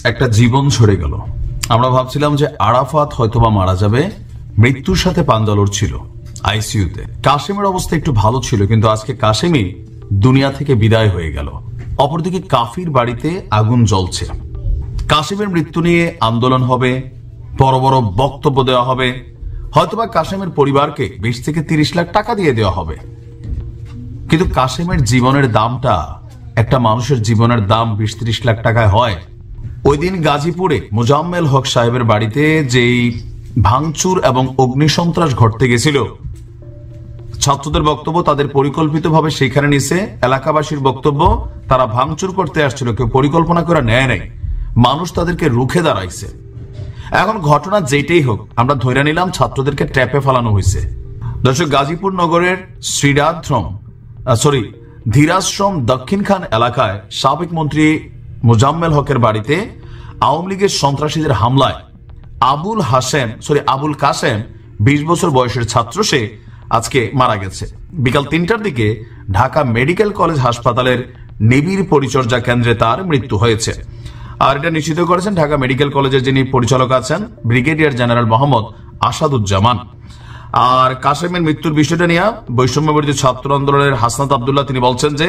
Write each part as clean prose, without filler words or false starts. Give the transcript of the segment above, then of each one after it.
একটা জীবন ঝরে গেল। আমরা ভাবছিলাম যে আরাফাত হয়তোবা মারা যাবে, মৃত্যুর সাথে পাঞ্জা লড়ছিল আইসিইউতে। কাশেমের অবস্থা একটু ভালো ছিল, কিন্তু আজকে কাশেমই দুনিয়া থেকে বিদায় হয়ে গেল। অপরদিকে কাফির বাড়িতে আগুন জ্বলছে। কাশেমের মৃত্যু নিয়ে আন্দোলন হবে, বড় বড় বক্তব্য দেওয়া হবে, হয়তোবা কাশেমের পরিবারকে 20 থেকে 30 লাখ টাকা দিয়ে দেওয়া হবে। কিন্তু কাশেমের জীবনের দামটা, একটা মানুষের জীবনের দাম 20-30 লাখ টাকায় হয়? ওই দিন গাজীপুরে মোজাম্মেল হক সাহেবের বাড়িতে যেই ভাঙচুর এবং অগ্নিসন্ত্রাস ঘটতে গেছিল, ছাত্রদের বক্তব্য তাদের পরিকল্পিতভাবে সেখানে নিছে। এলাকাবাসীর বক্তব্য তারা ভাঙচুর করতে আসছিল, কেউ পরিকল্পনা করে নেয় নাই, মানুষ তাদেরকে রুখে দাঁড়াইছে। এখন ঘটনা যেটাই হোক, আমরা ধরে নিলাম ছাত্রদেরকে ট্র্যাপে ফেলানো হয়েছে। দর্শক, গাজীপুর নগরের ধীরাশ্রম দক্ষিণ খান এলাকায় সাবেক মন্ত্রী মোজাম্মেল হকের বাড়িতে আওয়ামী লীগের সন্ত্রাসীদের হামলায় আবুল কাসেম 20 বছর বয়সের ছাত্র, সে আজকে মারা গেছে। বিকাল 3টার দিকে ঢাকা মেডিকেল কলেজ হাসপাতালের নিবিড় পরিচর্যা কেন্দ্রে তার মৃত্যু হয়েছে। আর এটা নিশ্চিত করেছেন ঢাকা মেডিকেল কলেজের যিনি পরিচালক আছেন, ব্রিগেডিয়ার জেনারেল মোহাম্মদ আসাদুজ্জামান। আর কাশেমের মৃত্যুর বিষয়টা নিয়ে বৈষম্য বিরোধী ছাত্র আন্দোলনের হাসনাত আব্দুল্লাহ তিনি বলছেন যে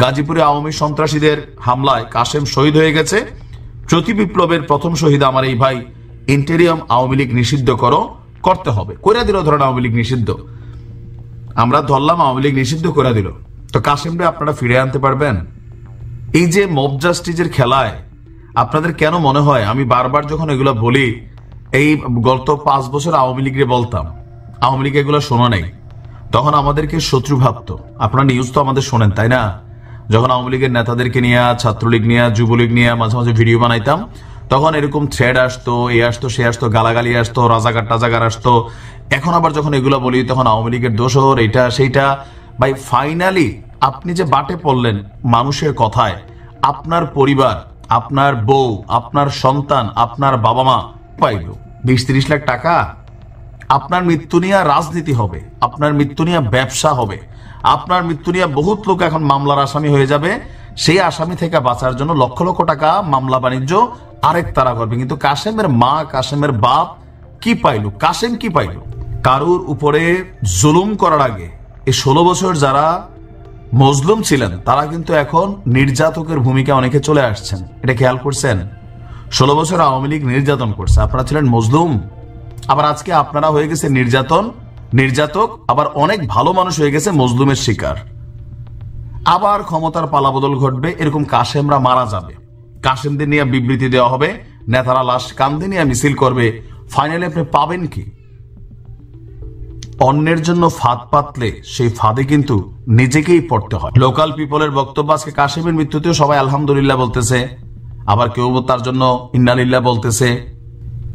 গাজীপুরে আওয়ামী সন্ত্রাসীদের হামলায় কাশেম শহীদ হয়ে গেছে। প্রতি বিপ্লবের প্রথম শহীদ আমার এই ভাই। ইন্টেরিয়াম আওয়ামী লীগ নিষিদ্ধ করতে হবে। করে দিল, ধরেন আওয়ামী লীগ নিষিদ্ধ, আমরা ধরলাম আওয়ামী লীগ নিষিদ্ধ করে দিল, তো কাশেমরে আপনারা ফিরে আনতে পারবেন? এই যে মব জাস্টিসের খেলায় আপনাদের কেন মনে হয়, আমি বারবার যখন এগুলো বলি, এই গত 5 বছর আওয়ামী লীগরে বলতাম, আওয়ামী লীগ এগুলো শোনা নেই, তখন আমাদেরকে শত্রু ভাবতো। আপনারা নিউজ তো আমাদের শোনেন, তাই না? যখন আওয়ামী লীগের নেতাদেরকে নিয়ে, ছাত্রলীগ নিয়ে, যুবলীগ নিয়ে মাঝে মাঝে ভিডিও বানাইতাম, তখন এরকম থ্রেড আসতো, সে আসতো, গালাগালি আসতো, রাজাকার আসতো। এখন আবার যখন এগুলো বলি, তখন আওয়ামী লীগের দোষর, এইটা সেইটা। ভাই, ফাইনালি আপনি যে বাটে পড়লেন মানুষের কথায়, আপনার পরিবার, আপনার বউ, আপনার সন্তান, আপনার বাবা মা পাইল 20-30 লাখ টাকা। আপনার মৃত্যু নিয়ে রাজনীতি হবে, আপনার মৃত্যু নিয়ে ব্যবসা হবে, আপনার মৃত্যু নিয়ে বহুত লোক এখন মামলার আসামি হয়ে যাবে। সেই আসামি থেকে বাঁচার জন্য লক্ষ লক্ষ টাকা মামলা বাণিজ্য আরেক তারা করবে। কিন্তু কাশেমের মা, কাশেমের বাপ কি পাইল? কাশেম কি পাইল? কারুর উপরে জুলুম করার আগে এই 16 বছর যারা মজলুম ছিলেন, তারা কিন্তু এখন নির্যাতকের ভূমিকা অনেকে চলে আসছেন। এটা খেয়াল করছেন? 16 বছর আওয়ামী লীগ নির্যাতন করছে, আপনারা ছিলেন মজলুম। আবার আজকে আপনারা হয়ে গেছে নির্যাতক, আবার অনেক ভালো মানুষ হয়ে গেছে মজলুমের শিকার। আবার ক্ষমতার পালাবদল ঘটবে, এরকম কাশেমরা মারা যাবে, কাশেমদের নিয়ে বিবৃতি দেওয়া হবে, নেতারা লাশ কান্দে নিয়ে মিছিল করবে। ফাইনালি আপনি পাবেন কি? অন্যের জন্য ফাঁদ পাতলে সেই ফাঁদে কিন্তু নিজেকেই পড়তে হয়। লোকাল পিপলের বক্তব্য, আজকে কাশেমের মৃত্যুতেও সবাই আলহামদুলিল্লাহ বলতেছে, আবার কেউ তার জন্য ইন্নালিল্লাহ বলতেছে।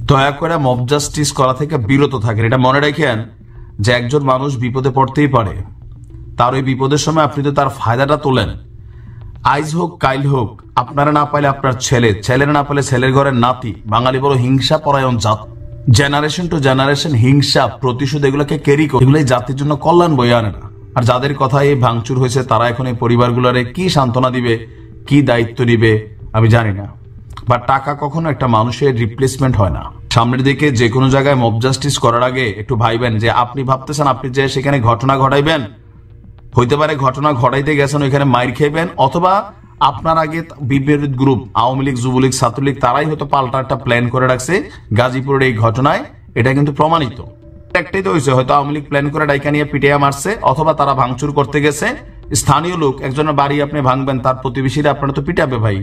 দয়া করে মব জাস্টিস করা থেকে বিরত থাকেন। এটা মনে রাখেন যে একজন মানুষ বিপদে পড়তেই পারে, তার ওই বিপদের সময় আপনি তো তার ফায়দাটা তোলেন। আইজ হোক কাইল হোক, আপনারা না পাইলে আপনার ছেলেরা না পাইলে ছেলের ঘরের নাতি। বাঙালি বড় হিংসা পরায়ণ জাত, জেনারেশন টু জেনারেশন হিংসা, প্রতিশোধ, এগুলোকে ক্যারি করে, এগুলো জাতির জন্য কল্যাণ বয়ে আনে না। আর যাদের কথায় এই ভাঙচুর হয়েছে, তারা এখন এই পরিবারগুলোরে কি সান্ত্বনা দিবে, কি দায়িত্ব দিবে আমি জানি না। বা টাকা কখনো একটা মানুষের রিপ্লেসমেন্ট হয় না। সামনের দিকে যে কোনো জায়গায় মব জাস্টিস করার আগে একটু ভাইবেন যে আপনি ভাবতেছেন আপনি যে সেখানে ঘটনা ঘটাইবেন, হইতে পারে ঘটনা ঘটাইতে গেছেন, ওইখানে মাইর খেবেন, অথবা আপনার আগে বিপরীত গ্রুপ, আওয়ামী লীগ, যুবলীগ, ছাত্রলীগ, তারাই হয়তো পাল্টা একটা প্ল্যান করে রাখছে গাজীপুরের এই ঘটনায়। এটা কিন্তু প্রমাণিত। একটাই তো হয়েছে, হয়তো আওয়ামী লীগ প্ল্যান করে ডাইকা নিয়ে পিটিয়ে মারছে, অথবা তারা ভাঙচুর করতে গেছে। স্থানীয় লোক, একজনের বাড়ি আপনি ভাঙবেন, তার প্রতিবেশীরা আপনারা তো পিটাবে ভাই।